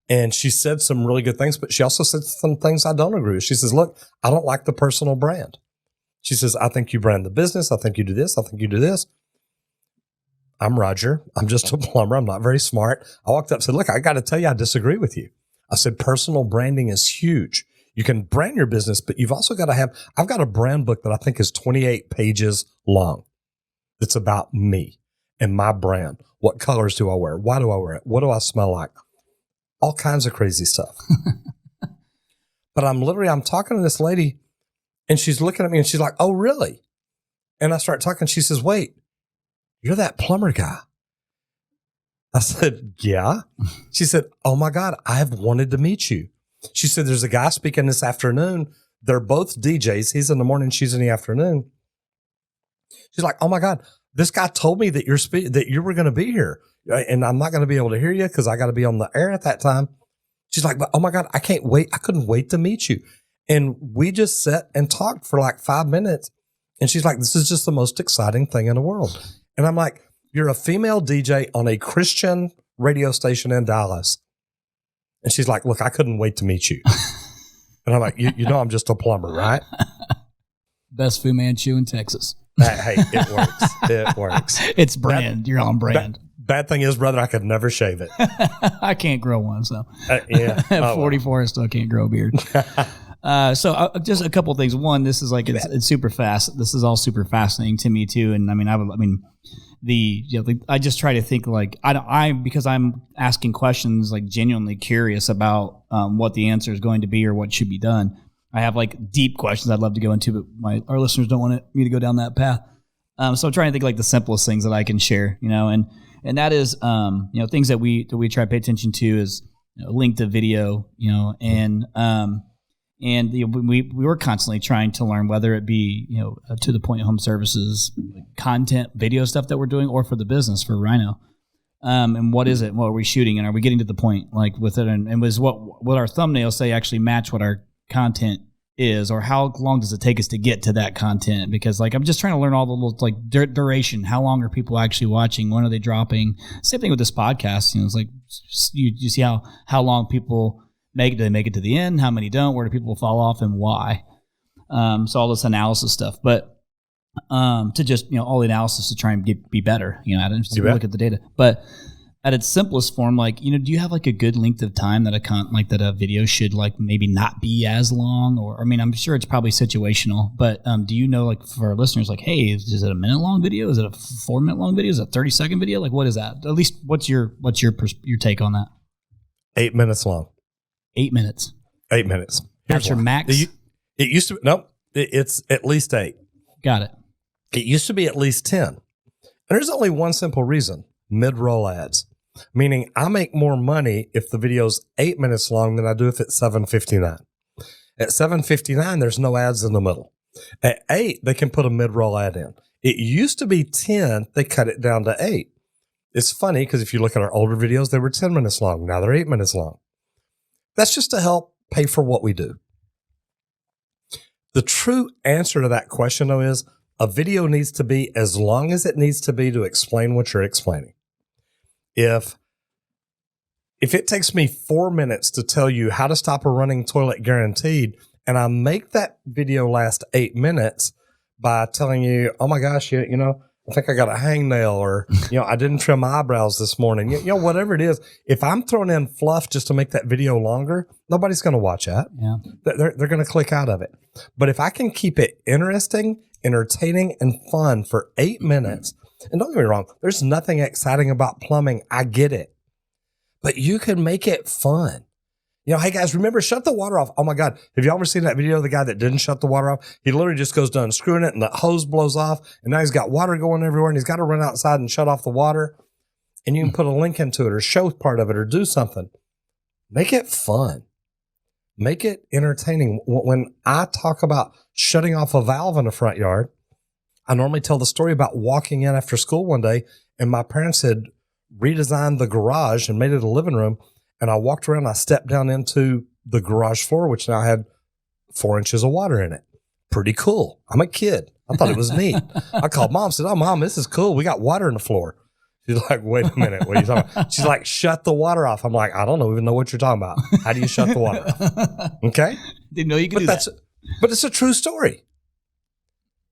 And she said some really good things, but she also said some things I don't agree with. She says, look, I don't like the personal brand. She says, I think you brand the business. I think you do this. I think you do this. I'm Roger. I'm just a plumber. I'm not very smart. I walked up and said, look, I got to tell you, I disagree with you. I said, personal branding is huge. You can brand your business, but you've also got to I've got a brand book that I think is 28 pages long. It's about me and my brand. What colors do I wear? Why do I wear it? What do I smell like? All kinds of crazy stuff. But I'm talking to this lady, and she's looking at me and she's like, oh, really? And I start talking. She says, wait, you're that plumber guy. I said, yeah. She said, oh my God, I've wanted to meet you. She said, there's a guy speaking this afternoon. They're both DJs. He's in the morning, she's in the afternoon. She's like, oh my God, this guy told me that that you were going to be here. And I'm not going to be able to hear you because I got to be on the air at that time. She's like, but oh my God, I can't wait. I couldn't wait to meet you. And we just sat and talked for like 5 minutes. And she's like, this is just the most exciting thing in the world. And I'm like, you're a female DJ on a Christian radio station in Dallas. And she's like, look, I couldn't wait to meet you. And I'm like, you know, I'm just a plumber, right? Best Fu Manchu in Texas. Hey, it works. It works. It's brand. You're on brand. Bad thing is, brother, I could never shave it. I can't grow one, so. Yeah. At 44, I still can't grow a beard. So just a couple of things. One, this is like, it's super fast. This is all super fascinating to me too. And I just try to think like, because I'm asking questions, like genuinely curious about what the answer is going to be or what should be done. I have like deep questions I'd love to go into, but our listeners don't want me to go down that path. So I'm trying to think like the simplest things that I can share, and that is, things that we try to pay attention to is link to video, and we were constantly trying to learn, whether it be to the point home services, content, video stuff that we're doing, or for the business for Rhino. And what is it? What are we shooting? And are we getting to the point like with it? And was what our thumbnails say actually match what our content is, or how long does it take us to get to that content? Because like I'm just trying to learn all the little like duration. How long are people actually watching? When are they dropping? Same thing with this podcast. It's like you see how long people make it. Do they make it to the end? How many don't? Where do people fall off, and why? So all this analysis stuff, but. To just all the analysis to try and be better, I didn't just look at the data, but at its simplest form, like do you have like a good length of time that a video should like maybe not be as long, or I mean I'm sure it's probably situational, but do you know, like for our listeners, like hey, is it a minute long video? Is it a 4 minute long video? Is it a 30-second video? Like what is that? At least what's your take on that? 8 minutes long. 8 minutes. 8 minutes. That's your max. It used to it's at least 8. Got it. It used to be at least 10. And there's only one simple reason: mid-roll ads. Meaning I make more money if the video's 8 minutes long than I do if it's 7:59. At 7:59, there's no ads in the middle. At 8, they can put a mid-roll ad in. It used to be 10. They cut it down to 8. It's funny because if you look at our older videos, they were 10 minutes long. Now they're 8 minutes long. That's just to help pay for what we do. The true answer to that question, though, is a video needs to be as long as it needs to be to explain what you're explaining. If it takes me 4 minutes to tell you how to stop a running toilet guaranteed, and I make that video last 8 minutes by telling you, oh my gosh, I think I got a hangnail, or, I didn't trim my eyebrows this morning, whatever it is. If I'm throwing in fluff just to make that video longer, nobody's going to watch that. Yeah. They're going to click out of it. But if I can keep it interesting, entertaining, and fun for 8 minutes, and don't get me wrong, there's nothing exciting about plumbing. I get it. But you can make it fun. Hey guys, remember, shut the water off. Oh my God. Have you ever seen that video of the guy that didn't shut the water off? He literally just goes to unscrewing it and the hose blows off. And now he's got water going everywhere and he's got to run outside and shut off the water. And you can put a link into it or show part of it or do something. Make it fun. Make it entertaining. When I talk about shutting off a valve in the front yard, I normally tell the story about walking in after school one day and my parents had redesigned the garage and made it a living room. And I walked around, I stepped down into the garage floor, which now had 4 inches of water in it. Pretty cool. I'm a kid. I thought it was neat. I called Mom, said, oh, Mom, this is cool. We got water in the floor. She's like, wait a minute. What are you talking about? She's like, shut the water off. I'm like, I don't even know what you're talking about. How do you shut the water off? Okay. Didn't know you could do that. But it's a true story.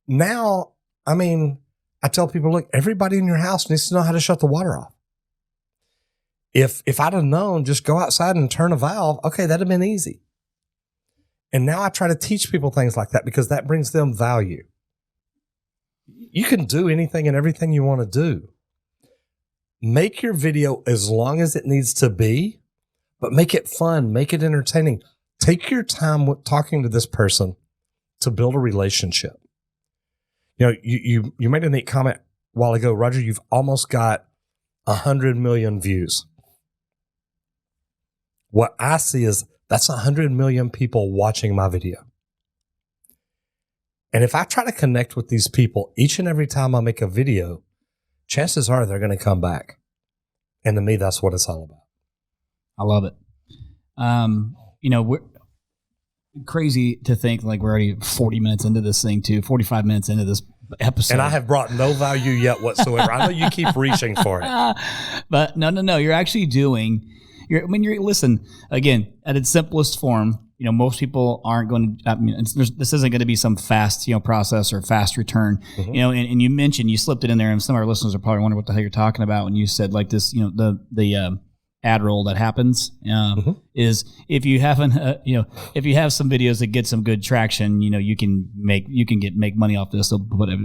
Now, I tell people, look, everybody in your house needs to know how to shut the water off. If I'd have known, just go outside and turn a valve, okay, that'd have been easy. And now I try to teach people things like that because that brings them value. You can do anything and everything you want to do. Make your video as long as it needs to be, but make it fun, make it entertaining. Take your time with talking to this person to build a relationship. You made a neat comment a while ago, Roger, you've almost got 100 million views. What I see is that's 100 million people watching my video. And if I try to connect with these people each and every time I make a video, chances are they're going to come back. And to me, that's what it's all about. I love it. We're crazy to think like we're already 40 minutes into this thing too, 45 minutes into this episode. And I have brought no value yet whatsoever. I know you keep reaching for it. But no, you're actually doing... listen, again, at its simplest form, most people aren't going to, this isn't going to be some fast, process or fast return, Mm-hmm. And you mentioned, you slipped it in there and some of our listeners are probably wondering what the hell you're talking about when you said like this, the ad roll that happens, Mm-hmm. is if you haven't, if you have some videos that get some good traction, you can make money off this. So whatever,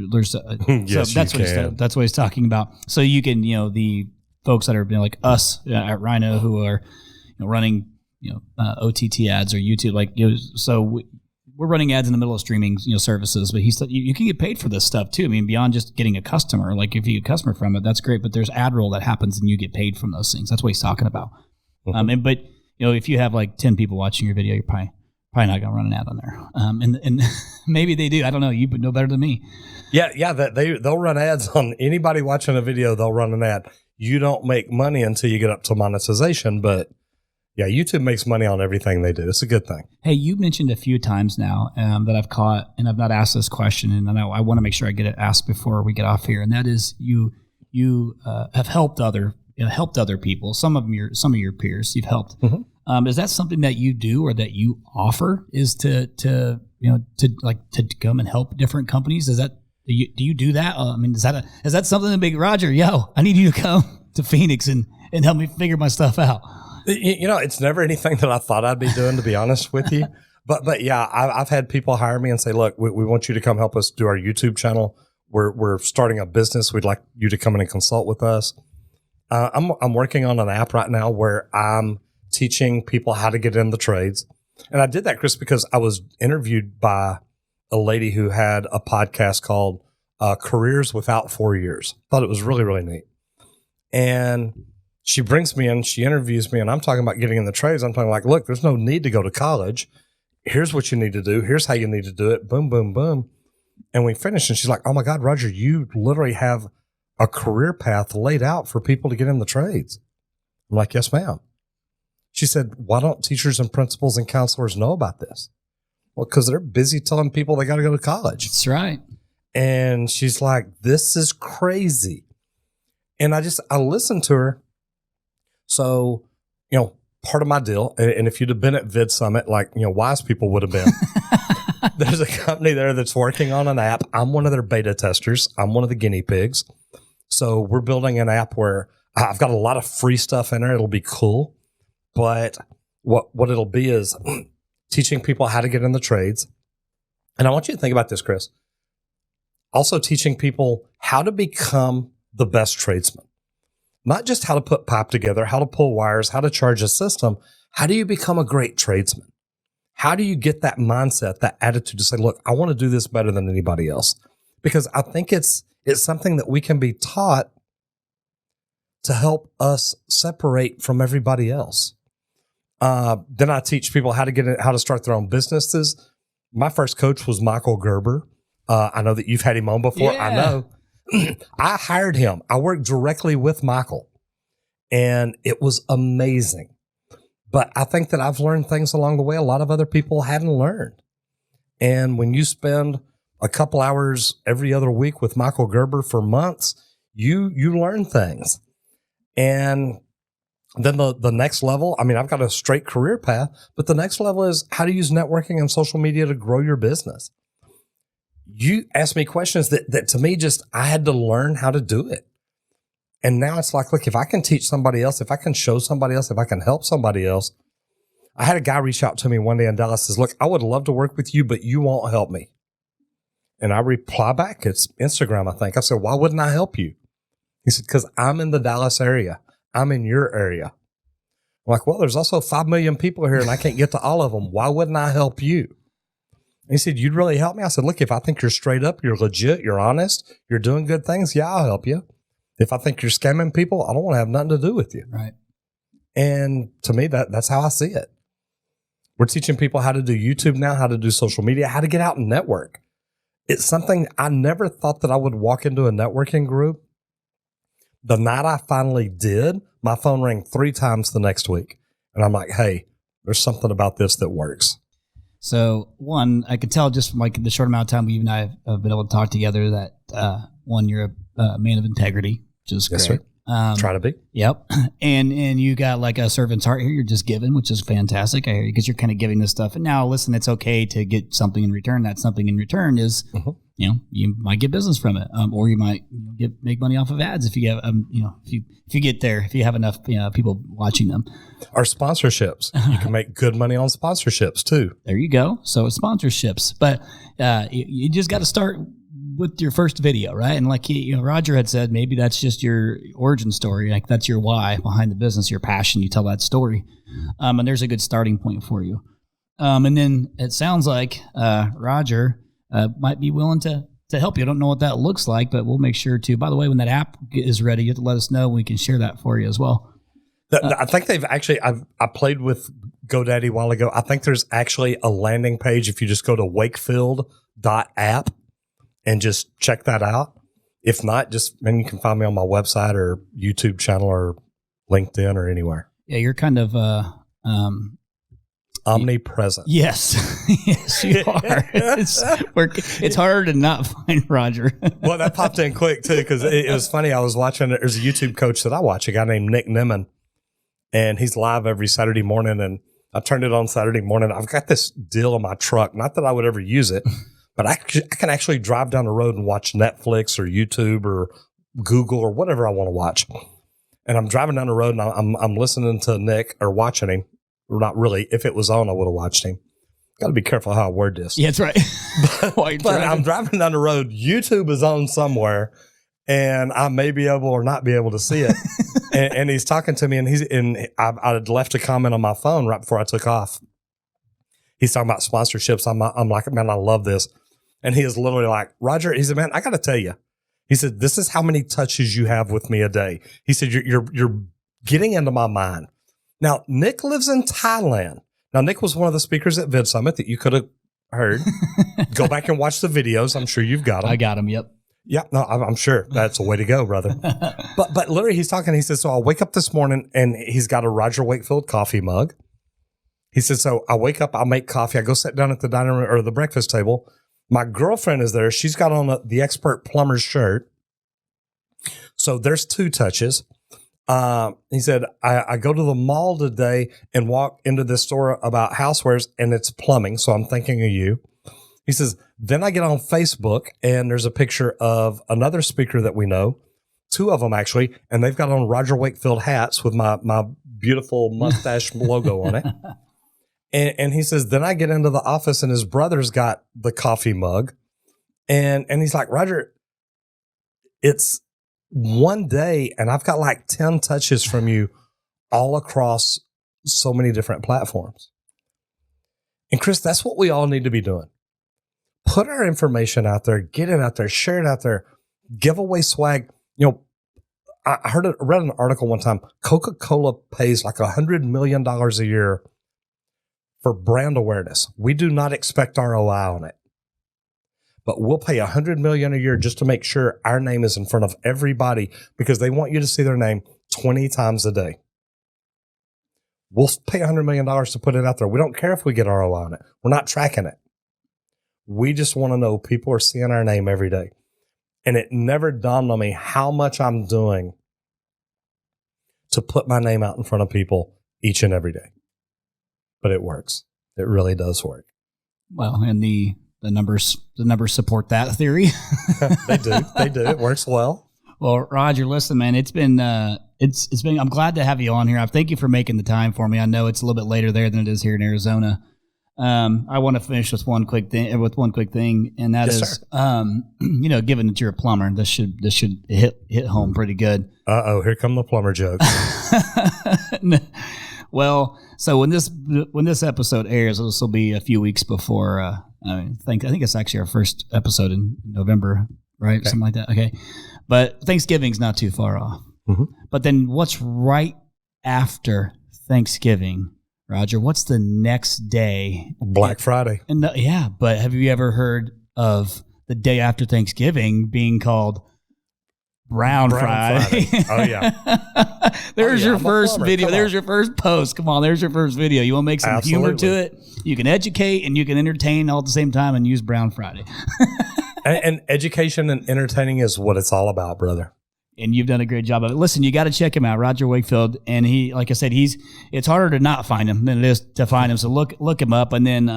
Yes, so that's what he's talking about. So you can, the folks that are like us at Rhino who are running OTT ads or YouTube, so we're running ads in the middle of streaming services, but you can get paid for this stuff too. Beyond just getting a customer, like if you get a customer from it, that's great, but there's ad roll that happens and you get paid from those things. That's what he's talking about. Mm-hmm. But if you have like 10 people watching your video, you're probably not going to run an ad on there. And maybe they do. I don't know. You know better than me. Yeah. They'll run ads on anybody watching a video. They'll run an ad. You don't make money until you get up to monetization, but yeah, YouTube makes money on everything they do. It's a good thing. Hey, you mentioned a few times now that I've caught, and I've not asked this question, and I want to make sure I get it asked before we get off here. And that is, you have helped other people. Some of your peers you've helped. Mm-hmm. Is that something that you do or that you offer? Is to come and help different companies? Do you do that? Is that something that big Roger? Yo, I need you to come to Phoenix and help me figure my stuff out. It's never anything that I thought I'd be doing, to be honest with you. But yeah, I've had people hire me and say, look, we want you to come help us do our YouTube channel. We're starting a business. We'd like you to come in and consult with us. I'm working on an app right now where I'm teaching people how to get in the trades. And I did that, Chris, because I was interviewed by a lady who had a podcast called Careers Without 4 Years. Thought it was really, really neat. And she brings me in, she interviews me, and I'm talking about getting in the trades. I'm talking like, look, there's no need to go to college. Here's what you need to do. Here's how you need to do it. Boom, boom, boom. And we finished, and she's like, oh my God, Roger, you literally have a career path laid out for people to get in the trades. I'm like, yes, ma'am. She said, why don't teachers and principals and counselors know about this? Well, because they're busy telling people they got to go to college. That's right. And she's like, this is crazy. And I listened to her. So, part of my deal, and if you'd have been at Vid Summit, like, wise people would have been, there's a company there that's working on an app. I'm one of their beta testers. I'm one of the guinea pigs. So we're building an app where I've got a lot of free stuff in there. It'll be cool. But what it'll be is teaching people how to get in the trades. And I want you to think about this, Chris. Also teaching people how to become the best tradesman. Not just how to put pipe together, how to pull wires, how to charge a system. How do you become a great tradesman? How do you get that mindset, that attitude to say, look, I want to do this better than anybody else? Because I think it's something that we can be taught to help us separate from everybody else. Then I teach people how to start their own businesses. My first coach was Michael Gerber. I know that you've had him on before. Yeah. I know. I hired him. I worked directly with Michael, and it was amazing. But I think that I've learned things along the way a lot of other people hadn't learned. And when you spend a couple hours every other week with Michael Gerber for months, you learn things. And then the next level, I've got a straight career path, but the next level is how to use networking and social media to grow your business. You asked me questions that to me I had to learn how to do it. And now it's like, look, if I can teach somebody else, if I can show somebody else, if I can help somebody else. I had a guy reach out to me one day in Dallas, says, look, I would love to work with you, but you won't help me. And I reply back, it's Instagram, I think. I said, why wouldn't I help you? He said, because I'm in the Dallas area. I'm in your area. I'm like, well, there's also 5 million people here and I can't get to all of them. Why wouldn't I help you? And he said, you'd really help me? I said, look, if I think you're straight up, you're legit, you're honest, you're doing good things, yeah, I'll help you. If I think you're scamming people, I don't want to have nothing to do with you. Right. And to me, that's how I see it. We're teaching people how to do YouTube now, how to do social media, how to get out and network. It's something I never thought that I would walk into a networking group. The night I finally did, my phone rang 3 times the next week. And I'm like, hey, there's something about this that works. So one, I could tell just from like the short amount of time you and I have been able to talk together that one, you're a man of integrity, which is yes, great. Sir. Try to be. Yep. And you got like a servant's heart here. You're just giving, which is fantastic. I hear you because you're kind of giving this stuff. And now listen, it's okay to get something in return. That something in return is, you might get business from it, or you might make money off of ads if you have, if you get there, if you have enough people watching them. Or sponsorships. You can make good money on sponsorships too. There you go. So it's sponsorships, but you just got to start with your first video, right? And like Roger had said, maybe that's just your origin story. Like that's your why behind the business, your passion. You tell that story, and there's a good starting point for you. And then it sounds like Roger might be willing to help you. I don't know what that looks like, but we'll make sure to. By the way, when that app is ready, you have to let us know. We can share that for you as well. I think they've actually, I played with GoDaddy a while ago. I think there's actually a landing page if you just go to wakefield.app and just check that out. If not, then you can find me on my website or YouTube channel or LinkedIn or anywhere. Yeah, you're kind of omnipresent. Yes. Yes, you are. It's harder to not find Roger. Well, that popped in quick too, because it was funny. I was watching, there's a YouTube coach that I watch, a guy named Nick Nimmin, and he's live every Saturday morning. And I turned it on Saturday morning. I've got this deal in my truck. Not that I would ever use it, but I can actually drive down the road and watch Netflix or YouTube or Google or whatever I want to watch. And I'm driving down the road and I'm listening to Nick or watching him. Or not really. If it was on, I would have watched him. Got to be careful how I word this. Yeah, that's right. But I'm driving down the road. YouTube is on somewhere, and I may be able or not be able to see it. and he's talking to me, and I had left a comment on my phone right before I took off. He's talking about sponsorships. I'm like, man, I love this. And he is literally like, Roger, he said, man, I got to tell you. He said, this is how many touches you have with me a day. He said, you're getting into my mind. Now, Nick lives in Thailand. Now, Nick was one of the speakers at Vid Summit that you could have heard. Go back and watch the videos. I'm sure you've got them. I got them, yep. Yeah, no, I'm sure. That's a way to go, brother. But literally, he's talking. He says, so I wake up this morning, and he's got a Roger Wakefield coffee mug. He said, so I wake up, I make coffee. I go sit down at the dining room or the breakfast table. My girlfriend is there. She's got on the expert plumber's shirt. So there's 2 touches. He said, I go to the mall today and walk into this store about housewares and it's plumbing. So I'm thinking of you. He says, then I get on Facebook and there's a picture of another speaker that we know, 2 of them actually, and they've got on Roger Wakefield hats with my beautiful mustache logo on it. And he says, then I get into the office and his brother's got the coffee mug. And he's like, Roger, it's one day and I've got like 10 touches from you all across so many different platforms. And Chris, that's what we all need to be doing. Put our information out there, get it out there, share it out there, give away swag. You know, I read an article one time. Coca-Cola pays like $100 million a year for brand awareness. We do not expect ROI on it. But we'll pay $100 million a year just to make sure our name is in front of everybody because they want you to see their name 20 times a day. We'll pay $100 million to put it out there. We don't care if we get ROI on it. We're not tracking it. We just want to know people are seeing our name every day. And it never dawned on me how much I'm doing to put my name out in front of people each and every day. But it works. It really does work. Well, and the numbers support that theory. They do. It works well. Well, Roger, listen, man, it's been I'm glad to have you on here. I thank you for making the time for me. I know it's a little bit later there than it is here in Arizona. I want to finish with one quick thing, and that is, you know, given that you're a plumber, this should hit home pretty good. Here come the plumber jokes. Well, so when this episode airs, this will be a few weeks before. I think it's actually our first episode in November, right? Okay. Something like that. Okay, but Thanksgiving's not too far off. Mm-hmm. But then, what's right after Thanksgiving, Roger? What's the next day? Black Friday. Yeah, but have you ever heard of the day after Thanksgiving being called Brown Friday? Oh, yeah. There's your first video. There's your first post. Come on, there's your first video. You want to make some humor to it? You can educate and you can entertain all at the same time and use Brown Friday. and education and entertaining is what it's all about, brother. And you've done a great job of it. Listen, you got to check him out, Roger Wakefield. And he, like I said, it's harder to not find him than it is to find him. So look him up. And then,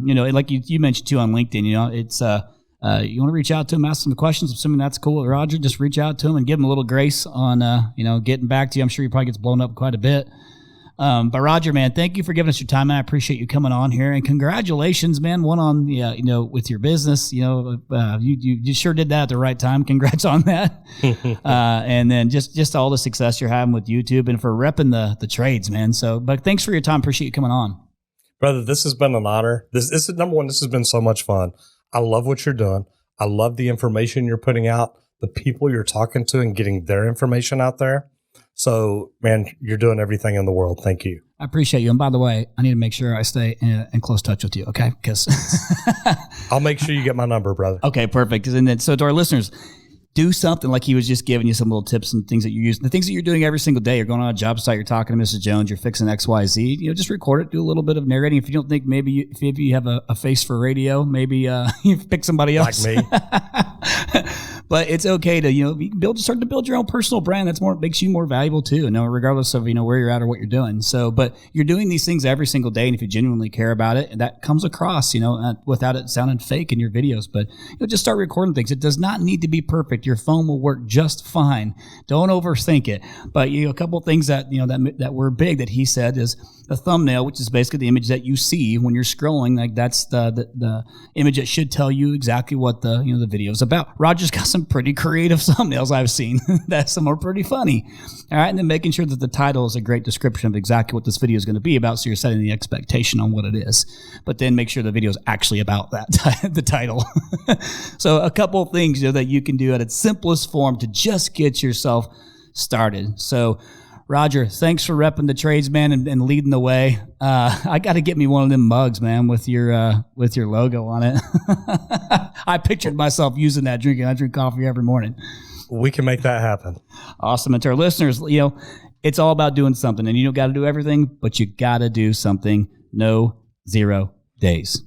you know, like you mentioned too on LinkedIn, you know, it's, you want to reach out to him, ask him questions, assuming that's cool with Roger, just reach out to him and give him a little grace on, you know, getting back to you. I'm sure he probably gets blown up quite a bit. But Roger, man, thank you for giving us your time, man. I appreciate you coming on here, and congratulations, man. One on, you know, with your business, you know, you sure did that at the right time. Congrats on that. And then just all the success you're having with YouTube and for repping the trades, man. So, but thanks for your time. Appreciate you coming on, brother. This has been an honor. This is number one. This has been so much fun. I love what you're doing. I love the information you're putting out, the people you're talking to and getting their information out there. So, man, you're doing everything in the world. Thank you. I appreciate you. And by the way, I need to make sure I stay in close touch with you, okay? Because I'll make sure you get my number, brother. Okay, perfect. And then, so to our listeners, do something like he was just giving you some little tips and things that you use. The things that you're doing every single day. You're going on a job site. You're talking to Mrs. Jones. You're fixing X, Y, Z. Just record it. Do a little bit of narrating. If you don't think maybe you have a face for radio, maybe you pick somebody else. Like me. But it's okay to, you can start to build your own personal brand. That's makes you more valuable too, regardless of, where you're at or what you're doing. So, but you're doing these things every single day. And if you genuinely care about it, that comes across, without it sounding fake in your videos, but just start recording things. It does not need to be perfect. Your phone will work just fine. Don't overthink it. But a couple of things that, that were big that he said is a thumbnail, which is basically the image that you see when you're scrolling. Like that's the image that should tell you exactly what the video is about. Roger's got some pretty creative thumbnails I've seen. That some are pretty funny. All right, and then making sure that the title is a great description of exactly what this video is going to be about, so you're setting the expectation on what it is. But then make sure the video is actually about that the title. So a couple of things that you can do at its simplest form to just get yourself started. So Roger, thanks for repping the trades, man, and leading the way. I got to get me one of them mugs, man, with your logo on it. I pictured myself using that, drinking. I drink coffee every morning. We can make that happen. Awesome. And to our listeners, it's all about doing something, and you don't got to do everything, but you got to do something. No 0 days.